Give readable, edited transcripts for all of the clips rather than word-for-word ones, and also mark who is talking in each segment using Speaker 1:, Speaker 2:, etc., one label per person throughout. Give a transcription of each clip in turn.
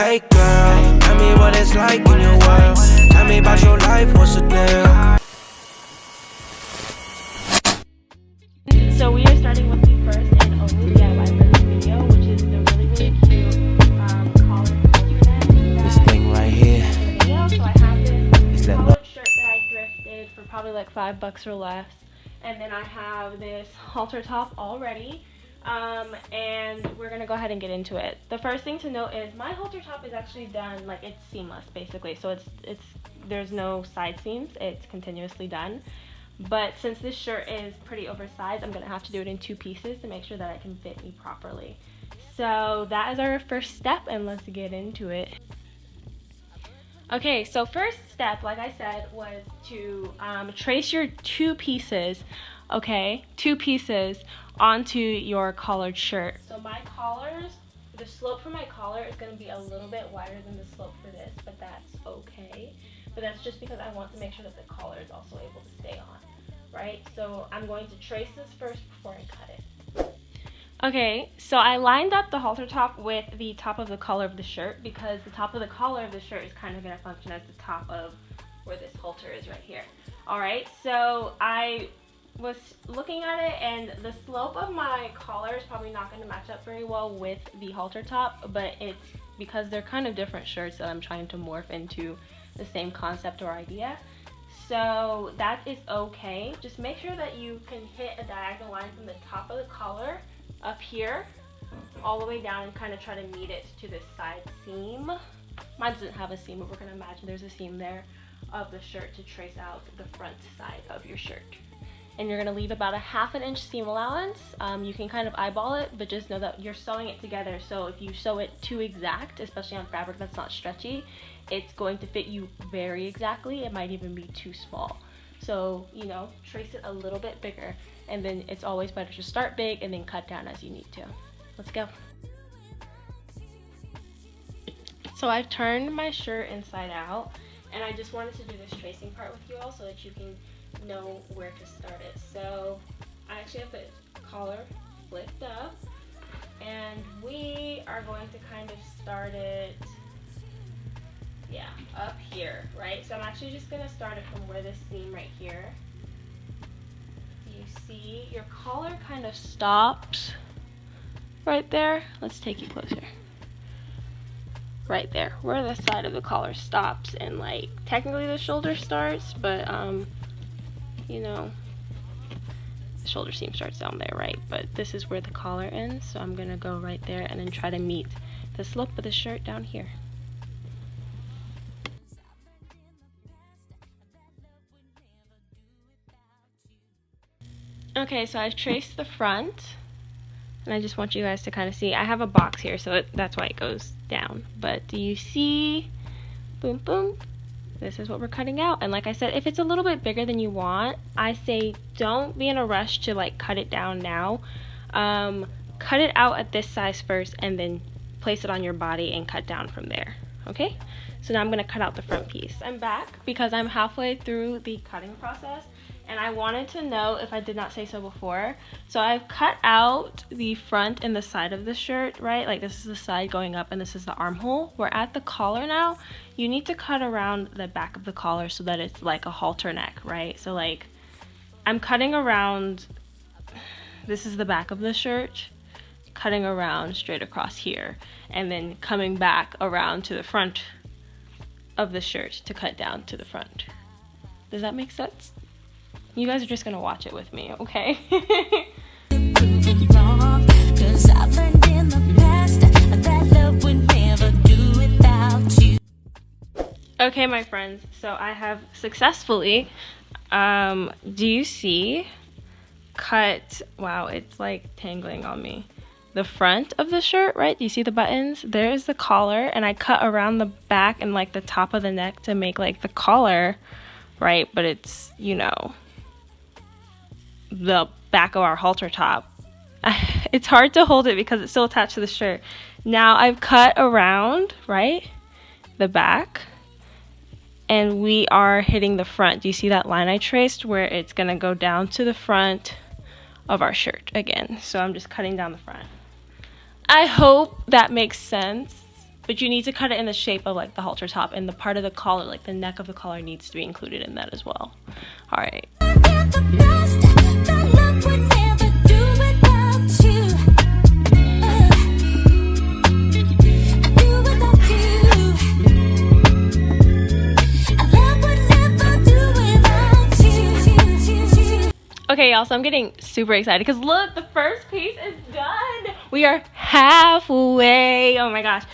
Speaker 1: Hey girl, tell me what it's like in your world. Tell me about your life, what's the deal?
Speaker 2: So we are starting with the first and only DIY for this video, which is the really cute collared alternate.
Speaker 1: This thing right here.
Speaker 2: So I have this collared shirt that I thrifted for probably like $5 or less, and then I have this halter top already. And we're gonna go ahead and get into it. The first thing to note is my halter top is actually done, like it's seamless basically, so it's there's no side seams, it's continuously done. But since this shirt is pretty oversized, I'm gonna have to do it in 2 pieces to make sure that it can fit me properly. So that is our first step, and let's get into it. Okay, so first step, like I said, was to trace your 2 pieces, okay, 2 pieces onto your collared shirt. So my collars, the slope for my collar is going to be a little bit wider than the slope for this, but that's okay. But that's just because I want to make sure that the collar is also able to stay on, right? So I'm going to trace this first before I cut it. Okay, so I lined up the halter top with the top of the collar of the shirt because the top of the collar of the shirt is kind of going to function as the top of where this halter is right here. Alright, so I was looking at it, and the slope of my collar is probably not going to match up very well with the halter top, but it's because they're kind of different shirts that I'm trying to morph into the same concept or idea. So that is okay. Just make sure that you can hit a diagonal line from the top of the collar up here all the way down and kind of try to meet it to this side seam. Mine doesn't have a seam, but we're going to imagine there's a seam there of the shirt to trace out the front side of your shirt. And you're going to leave about a ½ inch seam allowance. You can kind of eyeball it, but just know that you're sewing it together. So if you sew it too exact, especially on fabric that's not stretchy, it's going to fit you very exactly. It might even be too small. So, you know, trace it a little bit bigger, and then it's always better to start big and then cut down as you need to. Let's go. So I've turned my shirt inside out, and I just wanted to do this tracing part with you all so that you can know where to start it. So I actually have the collar flipped up, and we are going to kind of start it, yeah, up here, right? So I'm actually just going to start it from where this seam right here. Do you see your collar kind of stops right there? Let's take you closer. Right there, where the side of the collar stops, and like technically the shoulder starts, but you know, the shoulder seam starts down there, right? But this is where the collar ends, so I'm gonna go right there and then try to meet the slope of the shirt down here. Okay, so I've traced the front, and I just want you guys to kind of see. I have a box here, so that's why it goes down. But do you see? Boom, boom. This is what we're cutting out. And like I said, if it's a little bit bigger than you want, I say don't be in a rush to like cut it down now. Cut it out at this size first, and then place it on your body and cut down from there. Okay? So now I'm going to cut out the front piece. I'm back because I'm halfway through the cutting process, and I wanted to know if I did not say so before. So I've cut out the front and the side of the shirt, right? Like this is the side going up and this is the armhole. We're at the collar now. You need to cut around the back of the collar so that it's like a halter neck, right? So like I'm cutting around, this is the back of the shirt, cutting around straight across here, and then coming back around to the front of the shirt to cut down to the front. Does that make sense? You guys are just gonna watch it with me, okay? Okay, my friends, so I have successfully, do you see, cut, wow, it's like tangling on me, the front of the shirt, right? Do you see the buttons? There's the collar, and I cut around the back and like the top of the neck to make like the collar, right? But it's, you know, the back of our halter top. It's hard to hold it because it's still attached to the shirt. Now I've cut around, right, the back, and we are hitting the front. Do you see that line I traced where it's gonna go down to the front of our shirt again? So I'm just cutting down the front. I hope that makes sense. but you need to cut it in the shape of like the halter top, and the part of the collar, like the neck of the collar, needs to be included in that as well. All right. Okay, y'all, so I'm getting super excited because look, the first piece is done. We are halfway. Oh my gosh.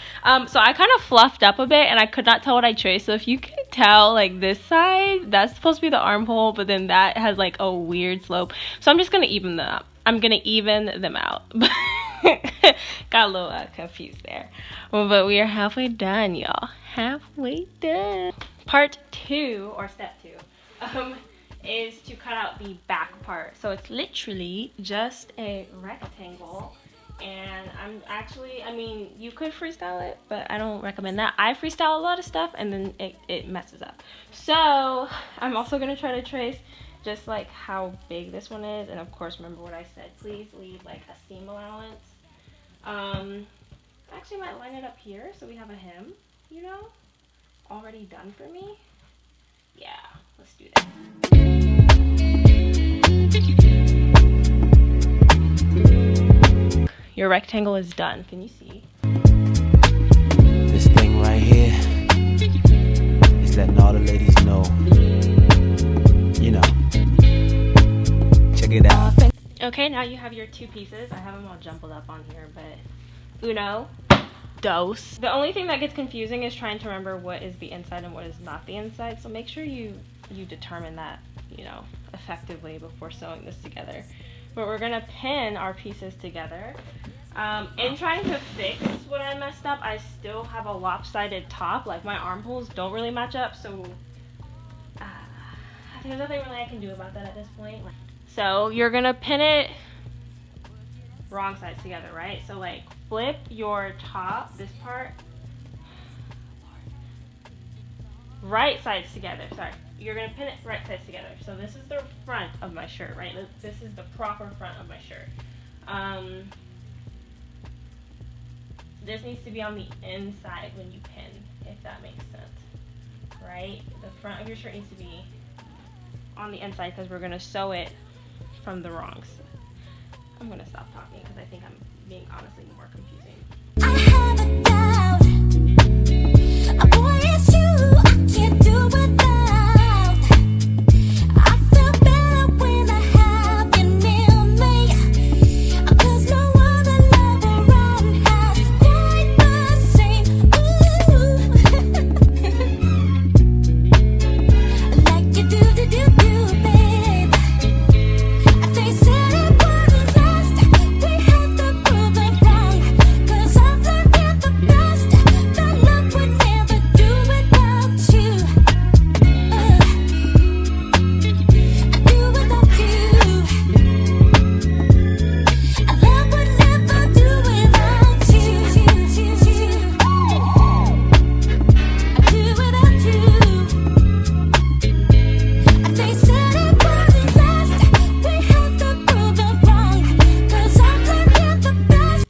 Speaker 2: So I kind of fluffed up a bit and I could not tell what I traced. So if you can tell, like this side, that's supposed to be the armhole, but then that has like a weird slope. So I'm just going to even them up. I'm going to even them out. Got a little confused there. But we are halfway done, y'all. Halfway done. Part 2, or step 2. Is to cut out the back part. So it's literally just a rectangle, and I mean, you could freestyle it, but I don't recommend that. I freestyle a lot of stuff and then it messes up. So I'm also gonna try to trace just like how big this one is, and of course remember what I said, please leave like a seam allowance. I actually might line it up here so we have a hem, you know, already done for me. Yeah, let's do that. Your rectangle is done. Can you see?
Speaker 1: This thing right here is letting all the ladies know. You know. Check it out.
Speaker 2: Okay, now you have your 2 pieces. I have them all jumbled up on here, but uno, dos. The only thing that gets confusing is trying to remember what is the inside and what is not the inside. So make sure you determine that, you know, effectively before sewing this together. But we're gonna pin our pieces together. In trying to fix what I messed up, I still have a lopsided top. Like my armholes don't really match up, so there's nothing really I can do about that at this point. So you're gonna pin it wrong sides together, right? So like flip your top, this part, right sides together. Sorry, you're gonna pin it right sides together. So this is the front of my shirt, right? This is the proper front of my shirt. This needs to be on the inside when you pin, if that makes sense, right? The front of your shirt needs to be on the inside because we're gonna sew it from the wrongs. I'm gonna stop talking because I think I'm being honestly more confusing. I have a doubt. Boy, it's you. I can't do without. I feel better when I have you near me. 'Cause no other love around has quite the same. Ooh. Like you do, babe. They said it wouldn't last. We have to prove it wrong. 'Cause I've learned in the past that love would never do without you. Do without you. Love would never do without you. Do without you. They said it wouldn't last. We have to prove it wrong. 'Cause I've learned in the past.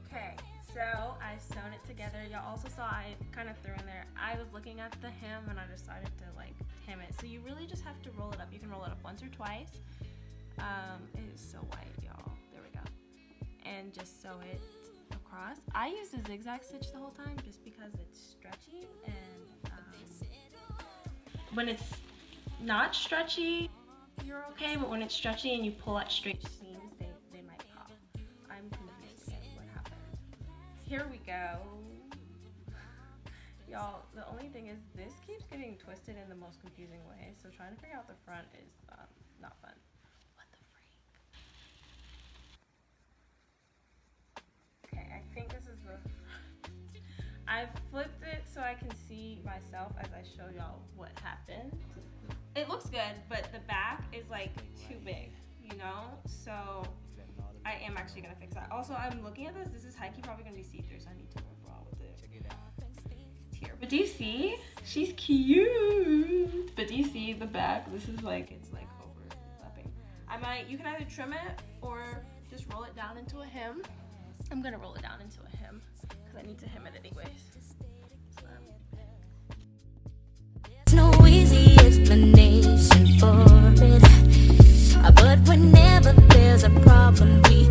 Speaker 2: Okay, so I sewn it together. Y'all also saw I kind of threw in there. I was looking at the hem and I decided to like hem it. So you really just have to roll it up. You can roll it up once or twice. It is so white, y'all. There we go. And just sew it across. I use a zigzag stitch the whole time just because it's stretchy, and when it's not stretchy, you're okay, but when it's stretchy and you pull at straight seams, they might pop. I'm confused again what happened. Here we go. Y'all, the only thing is this keeps getting twisted in the most confusing way, so trying to figure out the front is not fun. What the freak? Okay, I think this is the... I flipped it so I can see myself as I show y'all what happened. It looks good, but the back is like too big, you know? So I am actually gonna fix that. Also, I'm looking at this. This is high-key probably gonna be see-through, so I need to wear a bra with it. Check it out. Here. But do you see? She's cute. But do you see the back? This is like, it's like overlapping. You can either trim it or just roll it down into a hem. I'm gonna roll it down into a hem because because I need to hem it anyways.
Speaker 3: There's no easy explanation for it, but whenever there's a problem, we